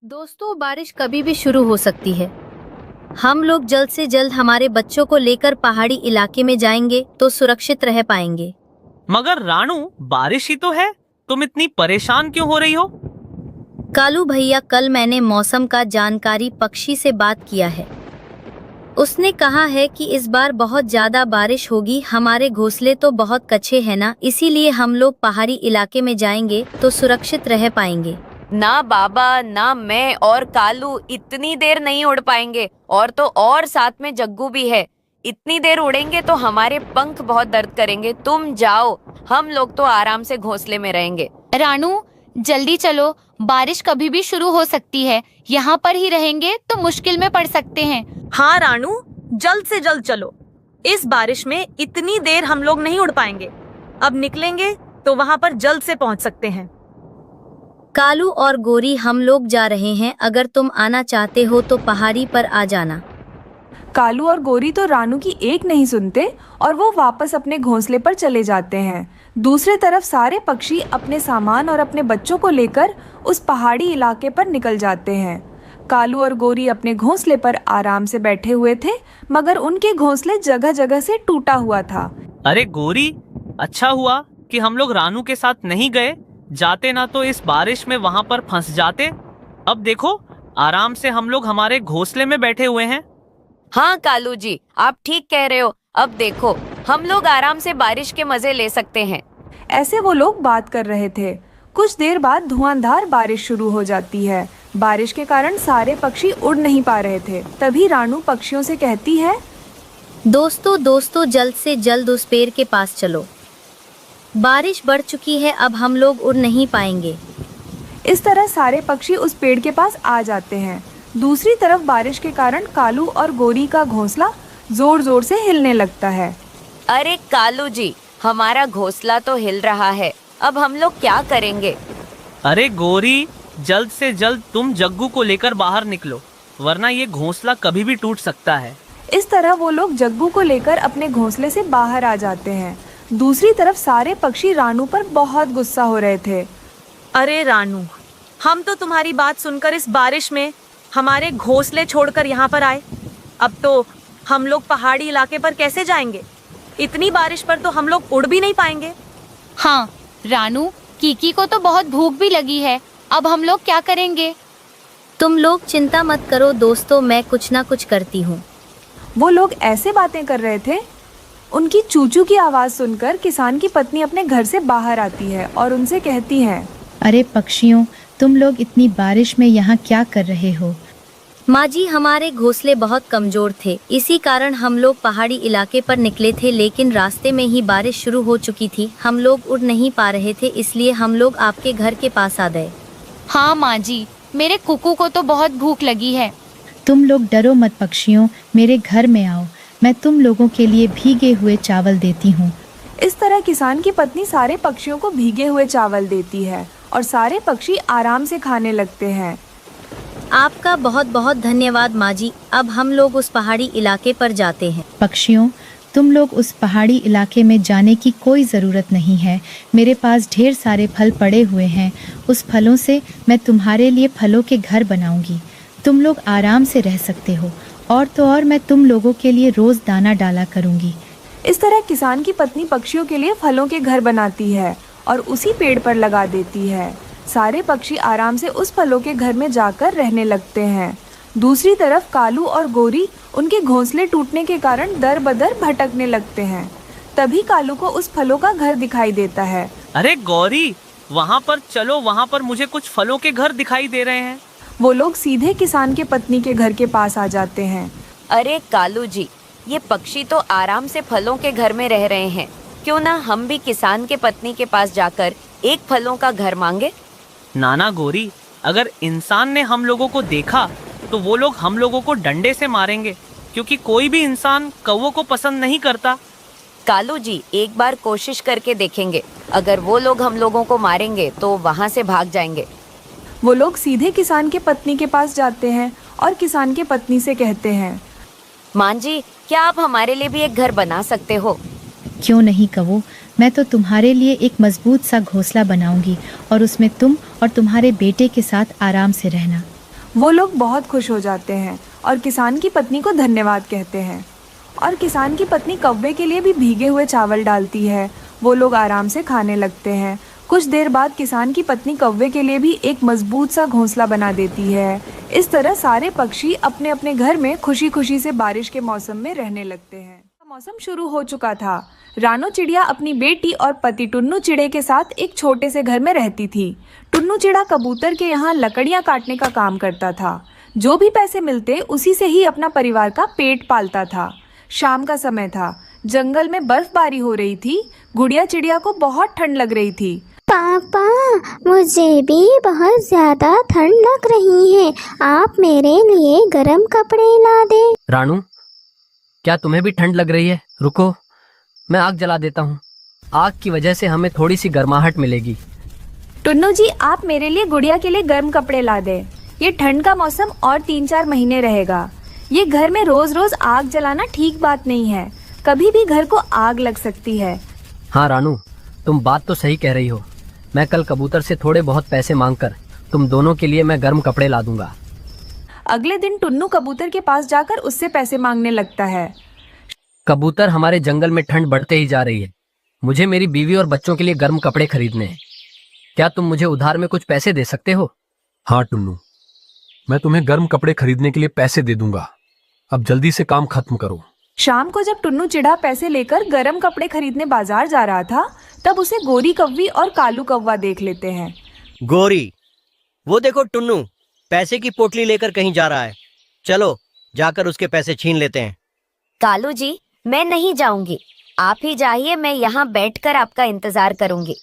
दोस्तों, बारिश कभी भी शुरू हो सकती है। हम लोग जल्द से जल्द हमारे बच्चों को लेकर पहाड़ी इलाके में जाएंगे तो सुरक्षित रह पाएंगे। मगर रानू, बारिश ही तो है, तुम इतनी परेशान क्यों हो रही हो? कालू भैया, कल मैंने मौसम का जानकारी पक्षी से बात किया है। उसने कहा है कि इस बार बहुत ज्यादा बारिश होगी। हमारे घोंसले तो बहुत कच्चे हैं ना, इसीलिए हम लोग पहाड़ी इलाके में जाएंगे तो सुरक्षित रह पाएंगे। ना बाबा, ना मैं और कालू इतनी देर नहीं उड़ पाएंगे, और तो और साथ में जग्गू भी है। इतनी देर उड़ेंगे तो हमारे पंख बहुत दर्द करेंगे। तुम जाओ, हम लोग तो आराम से घोंसले में रहेंगे। रानू, जल्दी चलो, बारिश कभी भी शुरू हो सकती है। यहाँ पर ही रहेंगे तो मुश्किल में पड़ सकते हैं। हाँ रानू, जल्द से जल्द चलो। इस बारिश में इतनी देर हम लोग नहीं उड़ पाएंगे। अब निकलेंगे तो वहाँ पर जल्द से पहुँच सकते हैं। कालू और गोरी, हम लोग जा रहे हैं। अगर तुम आना चाहते हो तो पहाड़ी पर आ जाना। कालू और गोरी तो रानू की एक नहीं सुनते और वो वापस अपने घोंसले पर चले जाते हैं। दूसरी तरफ सारे पक्षी अपने सामान और अपने बच्चों को लेकर उस पहाड़ी इलाके पर निकल जाते हैं। कालू और गोरी अपने घोंसले पर आराम से बैठे हुए थे, मगर उनके घोंसले जगह जगह से टूटा हुआ था। अरे गोरी, अच्छा हुआ कि हम लोग रानू के साथ नहीं गए। जाते ना तो इस बारिश में वहाँ पर फंस जाते। अब देखो, आराम से हम लोग हमारे घोंसले में बैठे हुए हैं। हाँ कालू जी, आप ठीक कह रहे हो। अब देखो, हम लोग आराम से बारिश के मजे ले सकते हैं। ऐसे वो लोग बात कर रहे थे। कुछ देर बाद धुआंधार बारिश शुरू हो जाती है। बारिश के कारण सारे पक्षी उड़ नहीं पा रहे थे। तभी रानू पक्षियों से कहती है, दोस्तों, जल्द से जल्द उस पेड़ के पास चलो। बारिश बढ़ चुकी है, अब हम लोग उड़ नहीं पाएंगे। इस तरह सारे पक्षी उस पेड़ के पास आ जाते हैं। दूसरी तरफ बारिश के कारण कालू और गोरी का घोंसला जोर जोर से हिलने लगता है। अरे कालू जी, हमारा घोंसला तो हिल रहा है। अब हम लोग क्या करेंगे? अरे गोरी, जल्द से जल्द तुम जग्गू को लेकर बाहर निकलो, वरना ये घोंसला कभी भी टूट सकता है। इस तरह वो लोग जग्गू को लेकर अपने घोंसले से बाहर आ जाते हैं। दूसरी तरफ सारे पक्षी रानू पर बहुत गुस्सा हो रहे थे। अरे रानू, हम तो तुम्हारी बात सुनकर इस बारिश में हमारे घोंसले छोड़कर यहाँ पर आए। अब तो हम लोग पहाड़ी इलाके पर कैसे जाएंगे? इतनी बारिश पर तो हम लोग उड़ भी नहीं पाएंगे। हाँ रानू, कीकी को तो बहुत भूख भी लगी है। अब हम लोग क्या करेंगे? तुम लोग चिंता मत करो दोस्तों, मैं कुछ ना कुछ करती हूँ। वो लोग ऐसे बातें कर रहे थे, उनकी चूचू की आवाज़ सुनकर किसान की पत्नी अपने घर से बाहर आती है और उनसे कहती है, अरे पक्षियों, तुम लोग इतनी बारिश में यहाँ क्या कर रहे हो? माँ जी, हमारे घोंसले बहुत कमजोर थे, इसी कारण हम लोग पहाड़ी इलाके पर निकले थे, लेकिन रास्ते में ही बारिश शुरू हो चुकी थी। हम लोग उड़ नहीं पा रहे थे, इसलिए हम लोग आपके घर के पास आ गए। हाँ माँ जी, मेरे कुकू को तो बहुत भूख लगी है। तुम लोग डरो मत पक्षियों, मेरे घर में आओ, मैं तुम लोगों के लिए भीगे हुए चावल देती हूँ। इस तरह किसान की पत्नी सारे पक्षियों को भीगे हुए चावल देती है और सारे पक्षी आराम से खाने लगते हैं। आपका बहुत बहुत धन्यवाद माँ जी। अब हम लोग उस पहाड़ी इलाके पर जाते हैं। पक्षियों, तुम लोग उस पहाड़ी इलाके में जाने की कोई ज़रूरत नहीं है। मेरे पास ढेर सारे फल पड़े हुए हैं। उस फलों से मैं तुम्हारे लिए फलों के घर बनाऊंगी। तुम लोग आराम से रह सकते हो, और तो और मैं तुम लोगों के लिए रोज़ दाना डाला करूंगी। इस तरह किसान की पत्नी पक्षियों के लिए फलों के घर बनाती है और उसी पेड़ पर लगा देती है। सारे पक्षी आराम से उस फलों के घर में जाकर रहने लगते हैं। दूसरी तरफ कालू और गोरी उनके घोंसले टूटने के कारण दर बदर भटकने लगते हैं। तभी कालू को उस फलों का घर दिखाई देता है। अरे गौरी, वहाँ पर चलो, वहाँ पर मुझे कुछ फलों के घर दिखाई दे रहे हैं। वो लोग सीधे किसान के पत्नी के घर के पास आ जाते हैं। अरे कालू जी, ये पक्षी तो आराम से फलों के घर में रह रहे हैं। क्यों ना हम भी किसान के पत्नी के पास जाकर एक फलों का घर मांगे? नाना गोरी, अगर इंसान ने हम लोगों को देखा तो वो लोग हम लोगों को डंडे से मारेंगे, क्योंकि कोई भी इंसान कौवों को पसंद नहीं करता। कालू जी, एक बार कोशिश करके देखेंगे। अगर वो लोग हम लोगों को मारेंगे तो वहाँ से भाग जाएंगे। वो लोग सीधे किसान के पत्नी के पास जाते हैं और किसान के पत्नी से कहते हैं, माँ जी, क्या आप हमारे लिए भी एक घर बना सकते हो? क्यों नहीं कवो, मैं तो तुम्हारे लिए एक मजबूत सा घोंसला बनाऊंगी और उसमें तुम और तुम्हारे बेटे के साथ आराम से रहना। वो लोग बहुत खुश हो जाते हैं और किसान की पत्नी को धन्यवाद कहते हैं। और किसान की पत्नी कौवे के लिए भी भीगे हुए चावल डालती है। वो लोग आराम से खाने लगते हैं। कुछ देर बाद किसान की पत्नी कौवे के लिए भी एक मजबूत सा घोंसला बना देती है। इस तरह सारे पक्षी अपने अपने घर में खुशी खुशी से बारिश के मौसम में रहने लगते हैं। मौसम शुरू हो चुका था। रानू चिड़िया अपनी बेटी और पति टुन्नू चिड़े के साथ एक छोटे से घर में रहती थी। टुन्नू चिड़ा कबूतर के यहाँ लकड़ियाँ काटने का काम करता था। जो भी पैसे मिलते उसी से ही अपना परिवार का पेट पालता था। शाम का समय था। जंगल में बर्फबारी हो रही थी। गुड़िया चिड़िया को बहुत ठंड लग रही थी। पापा, मुझे भी बहुत ज्यादा ठंड लग रही है। आप मेरे लिए गर्म कपड़े ला दे। रानू, क्या तुम्हें भी ठंड लग रही है? रुको, मैं आग जला देता हूँ। आग की वजह से हमें थोड़ी सी गर्माहट मिलेगी। टुन्नू जी, आप मेरे लिए गुड़िया के लिए गर्म कपड़े ला दे। ये ठंड का मौसम और 3-4 महीने रहेगा। ये घर में रोज रोज आग जलाना ठीक बात नहीं है। कभी भी घर को आग लग सकती है। हाँ रानू, तुम बात तो सही कह रही हो। मैं कल कबूतर से थोड़े बहुत पैसे मांगकर तुम दोनों के लिए मैं गर्म कपड़े ला दूंगा। अगले दिन टुन्नू कबूतर के पास जाकर उससे पैसे मांगने लगता है। कबूतर, हमारे जंगल में ठंड बढ़ते ही जा रही है। मुझे मेरी बीवी और बच्चों के लिए गर्म कपड़े खरीदने हैं। क्या तुम मुझे उधार में कुछ पैसे दे सकते हो? हाँ टुन्नू, मैं तुम्हें गर्म कपड़े खरीदने के लिए पैसे दे दूंगा। अब जल्दी से काम खत्म करो। शाम को जब टुन्नू चिड़ा पैसे लेकर गर्म कपड़े खरीदने बाजार जा रहा था, तब उसे गोरी कौवी और कालू कौवा देख लेते हैं। गोरी, वो देखो टुन्नू पैसे की पोटली लेकर कहीं जा रहा है। चलो जाकर उसके पैसे छीन लेते हैं। कालू जी, मैं नहीं जाऊंगी। आप ही जाइए, मैं यहाँ बैठकर आपका इंतजार करूंगी।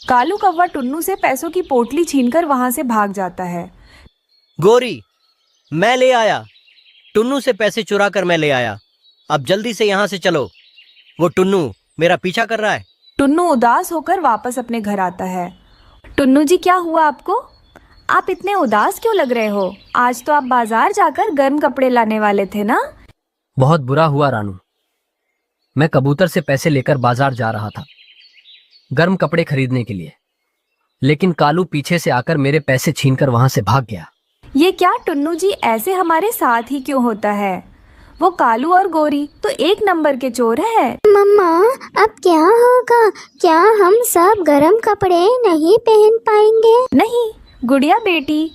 कालू कौवा टुन्नू से पैसों की पोटली छीनकर वहाँ से भाग जाता है। गोरी, मैं ले आया। टुन्नू से पैसे चुरा कर मैं ले आया। अब जल्दी से यहाँ से चलो। वो टुन्नू मेरा पीछा कर रहा है। टुन्नू उदास होकर वापस अपने घर आता है। टुन्नू जी, क्या हुआ आपको? आप इतने उदास क्यों लग रहे हो? आज तो आप बाजार जाकर गर्म कपड़े लाने वाले थे ना? बहुत बुरा हुआ रानू। मैं कबूतर से पैसे लेकर बाजार जा रहा था गर्म कपड़े खरीदने के लिए, लेकिन कालू पीछे से आकर मेरे पैसे छीनकर वहां से भाग गया। ये क्या टुन्नू जी, ऐसे हमारे साथ ही क्यों होता है? वो कालू और गोरी तो एक नंबर के चोर है। मम्मा, अब क्या होगा? क्या हम सब गर्म कपड़े नहीं पहन पाएंगे? नहीं गुड़िया बेटी,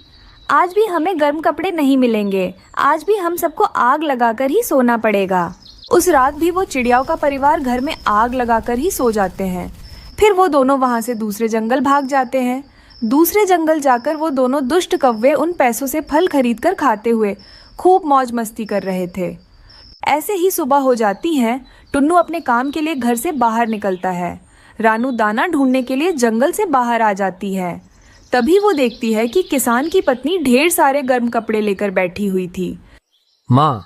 आज भी हमें गर्म कपड़े नहीं मिलेंगे। आज भी हम सबको आग लगाकर ही सोना पड़ेगा। उस रात भी वो चिड़ियाओं का परिवार घर में आग लगाकर ही सो जाते हैं। फिर वो दोनों वहाँ से दूसरे जंगल भाग जाते हैं। दूसरे जंगल जाकर वो दोनों दुष्ट कौवे उन पैसों से फल खरीदकर खाते हुए खूब मौज मस्ती कर रहे थे। ऐसे ही सुबह हो जाती है। टुन्नू अपने काम के लिए घर से बाहर निकलता है। रानू दाना ढूंढने के लिए जंगल से बाहर आ जाती है। तभी वो देखती है कि किसान की पत्नी ढेर सारे गर्म कपड़े लेकर बैठी हुई थी। माँ,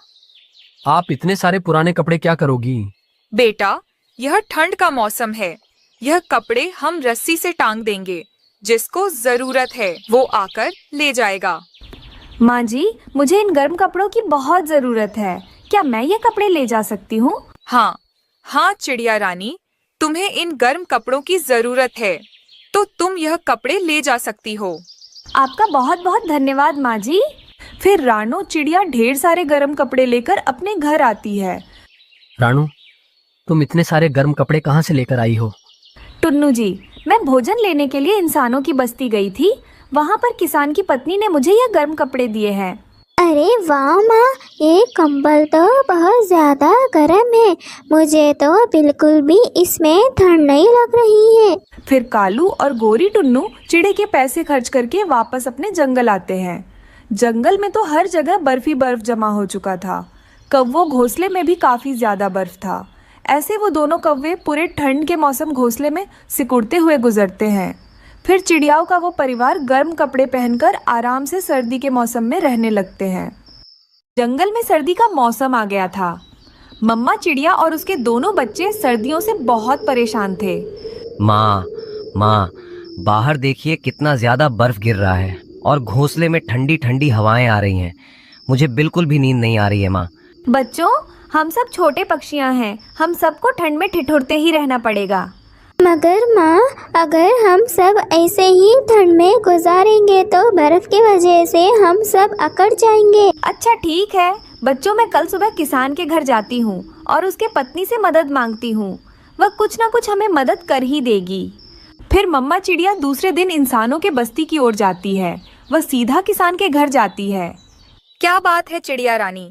आप इतने सारे पुराने कपड़े क्या करोगी? बेटा, यह ठंड का मौसम है। यह कपड़े हम रस्सी से टांग देंगे। जिसको जरूरत है वो आकर ले जाएगा। माँ जी, मुझे इन गर्म कपड़ों की बहुत जरूरत है। क्या मैं ये कपड़े ले जा सकती हूँ? हाँ चिड़िया रानी, तुम्हें इन गर्म कपड़ों की जरूरत है तो तुम यह कपड़े ले जा सकती हो। आपका बहुत बहुत धन्यवाद माँ जी। फिर रानू चिड़िया ढेर सारे गर्म कपड़े लेकर अपने घर आती है। रानू, तुम इतने सारे गर्म कपड़े कहाँ से लेकर आई हो? टुन्नू जी, मैं भोजन लेने के लिए इंसानों की बस्ती गई थी। वहाँ पर किसान की पत्नी ने मुझे यह गर्म कपड़े दिए हैं। अरे वाह माँ, ये कंबल तो बहुत ज्यादा गर्म है। मुझे तो बिल्कुल भी इसमें ठंड नहीं लग रही है। फिर कालू और गोरी टुन्नू चिड़े के पैसे खर्च करके वापस अपने जंगल आते हैं। जंगल में तो हर जगह बर्फ ही बर्फ जमा हो चुका था। कौवों घोंसले में भी काफी ज्यादा बर्फ था। ऐसे वो दोनों कौवे पूरे ठंड के मौसम घोंसले में सिकुड़ते हुए गुजरते हैं। फिर चिड़ियाओं का वो परिवार गर्म कपड़े पहनकर आराम से सर्दी के मौसम में रहने लगते हैं। जंगल में सर्दी का मौसम आ गया था। मम्मा चिड़िया और उसके दोनों बच्चे सर्दियों से बहुत परेशान थे। माँ, बाहर देखिए कितना ज्यादा बर्फ गिर रहा है और घोंसले में ठंडी ठंडी हवाएं आ रही हैं। मुझे बिल्कुल भी नींद नहीं आ रही है माँ। बच्चों, हम सब छोटे पक्षियां हैं। हम सबको ठंड में ठिठुरते ही रहना पड़ेगा। मगर माँ, अगर हम सब ऐसे ही ठंड में गुजारेंगे तो बर्फ की वजह से हम सब अकड़ जाएंगे। अच्छा ठीक है बच्चों, मैं कल सुबह किसान के घर जाती हूँ और उसके पत्नी से मदद मांगती हूँ। वह कुछ ना कुछ हमें मदद कर ही देगी। फिर मम्मा चिड़िया दूसरे दिन इंसानों के बस्ती की ओर जाती है। वह सीधा किसान के घर जाती है। क्या बात है चिड़िया रानी,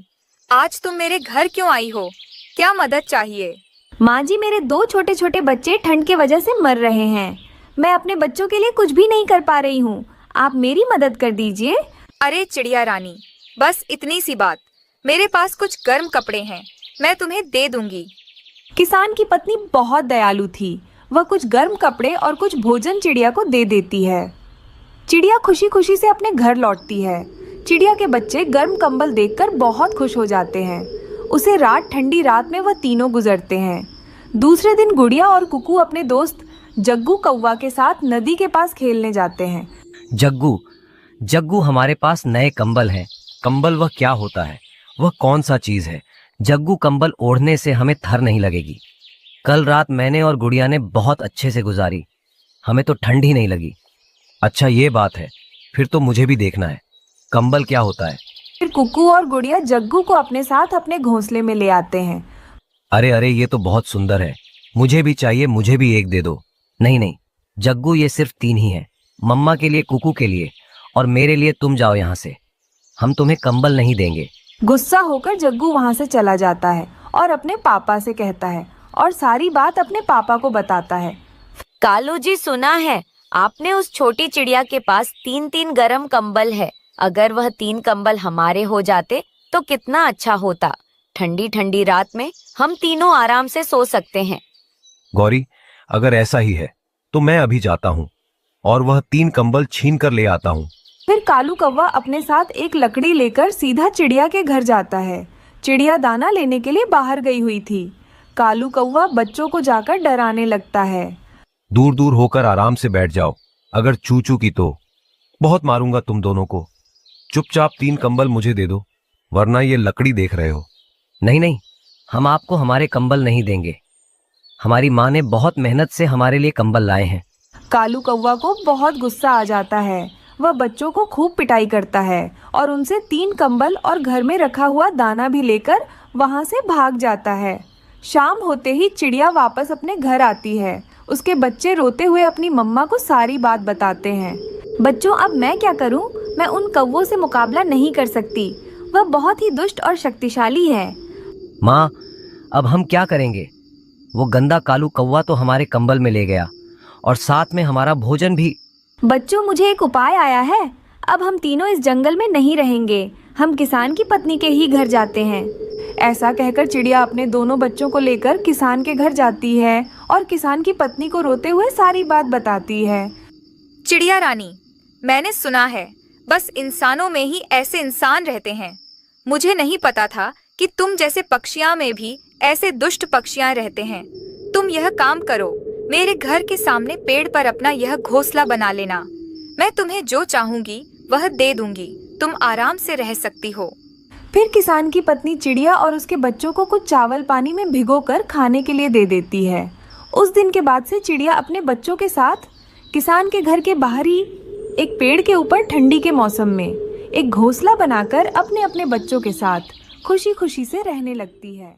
आज तुम मेरे घर क्यों आई हो? क्या मदद चाहिए? माँ जी, मेरे 2 छोटे छोटे बच्चे ठंड के वजह से मर रहे हैं। मैं अपने बच्चों के लिए कुछ भी नहीं कर पा रही हूँ। आप मेरी मदद कर दीजिए। अरे चिड़िया रानी, बस इतनी सी बात। मेरे पास कुछ गर्म कपड़े हैं, मैं तुम्हें दे दूंगी। किसान की पत्नी बहुत दयालु थी। वह कुछ गर्म कपड़े और कुछ भोजन चिड़िया को दे देती है। चिड़िया खुशी खुशी से अपने घर लौटती है। चिड़िया के बच्चे गर्म कंबल देखकर बहुत खुश हो जाते हैं। उसे ठंडी रात में वह तीनों गुजरते हैं। दूसरे दिन गुड़िया और कुकू अपने दोस्त जग्गू कौवा के साथ नदी के पास खेलने जाते हैं। जग्गू, जग्गू हमारे पास नए कंबल हैं। कंबल वह क्या होता है? वह कौन सा चीज है? जग्गू, कंबल ओढ़ने से हमें थर नहीं लगेगी। कल रात मैंने और गुड़िया ने बहुत अच्छे से गुजारी, हमें तो ठंड ही नहीं लगी। अच्छा ये बात है, फिर तो मुझे भी देखना है कंबल क्या होता है। फिर कुकू और गुड़िया जग्गू को अपने साथ अपने घोंसले में ले आते हैं। अरे अरे, ये तो बहुत सुंदर है, मुझे भी चाहिए, मुझे भी एक दे दो। नहीं नहीं जग्गू, ये सिर्फ 3 ही है। मम्मा के लिए, कुकू के लिए और मेरे लिए। तुम जाओ यहाँ से, हम तुम्हें कंबल नहीं देंगे। गुस्सा होकर जग्गू वहाँ से चला जाता है और अपने पापा से कहता है और सारी बात अपने पापा को बताता है। कालू जी, सुना है आपने उस छोटी चिड़िया के पास 3-3 गरम कंबल है। अगर वह 3 कंबल हमारे हो जाते तो कितना अच्छा होता। ठंडी ठंडी रात में हम तीनों आराम से सो सकते हैं। गौरी, अगर ऐसा ही है तो मैं अभी जाता हूँ और वह 3 कंबल छीन कर ले आता हूँ। फिर कालू कौवा अपने साथ एक लकड़ी लेकर सीधा चिड़िया के घर जाता है। चिड़िया दाना लेने के लिए बाहर गई हुई थी। कालू कौवा बच्चों को जाकर डराने लगता है। दूर दूर होकर आराम से बैठ जाओ, अगर चू चू की तो बहुत मारूंगा तुम दोनों को। चुपचाप 3 कंबल मुझे दे दो, वरना ये लकड़ी देख रहे हो। नहीं नहीं, हम आपको हमारे कंबल नहीं देंगे। हमारी माँ ने बहुत मेहनत से हमारे लिए कंबल लाए हैं। कालू कौवा को बहुत गुस्सा आ जाता है। वह बच्चों को खूब पिटाई करता है और उनसे 3 कंबल और घर में रखा हुआ दाना भी लेकर वहाँ से भाग जाता है। शाम होते ही चिड़िया वापस अपने घर आती है। उसके बच्चे रोते हुए अपनी मम्मा को सारी बात बताते हैं। बच्चों, अब मैं क्या करूं? मैं उन कौवों से मुकाबला नहीं कर सकती। वह बहुत ही दुष्ट और शक्तिशाली है। माँ, अब हम क्या करेंगे? वो गंदा कालू कौवा तो हमारे कंबल में ले गया और साथ में हमारा भोजन भी। बच्चों, मुझे एक उपाय आया है। अब हम तीनों इस जंगल में नहीं रहेंगे। हम किसान की पत्नी के ही घर जाते हैं। ऐसा कहकर चिड़िया अपने दोनों बच्चों को लेकर किसान के घर जाती है और किसान की पत्नी को रोते हुए सारी बात बताती है। चिड़िया रानी, मैंने सुना है बस इंसानों में ही ऐसे इंसान रहते हैं। मुझे नहीं पता था कि तुम जैसे पक्षियां में भी ऐसे दुष्ट पक्षियां रहते हैं। तुम यह काम करो, मेरे घर के सामने पेड़ पर अपना यह घोंसला बना लेना। मैं तुम्हें जो चाहूंगी वह दे दूंगी। तुम आराम से रह सकती हो। फिर किसान की पत्नी चिड़िया और उसके बच्चों को कुछ चावल पानी में भिगोकर खाने के लिए दे देती है। उस दिन के बाद से चिड़िया अपने बच्चों के साथ किसान के घर के बाहर ही एक पेड़ के ऊपर ठंडी के मौसम में एक घोंसला बनाकर अपने अपने बच्चों के साथ खुशी खुशी से रहने लगती है।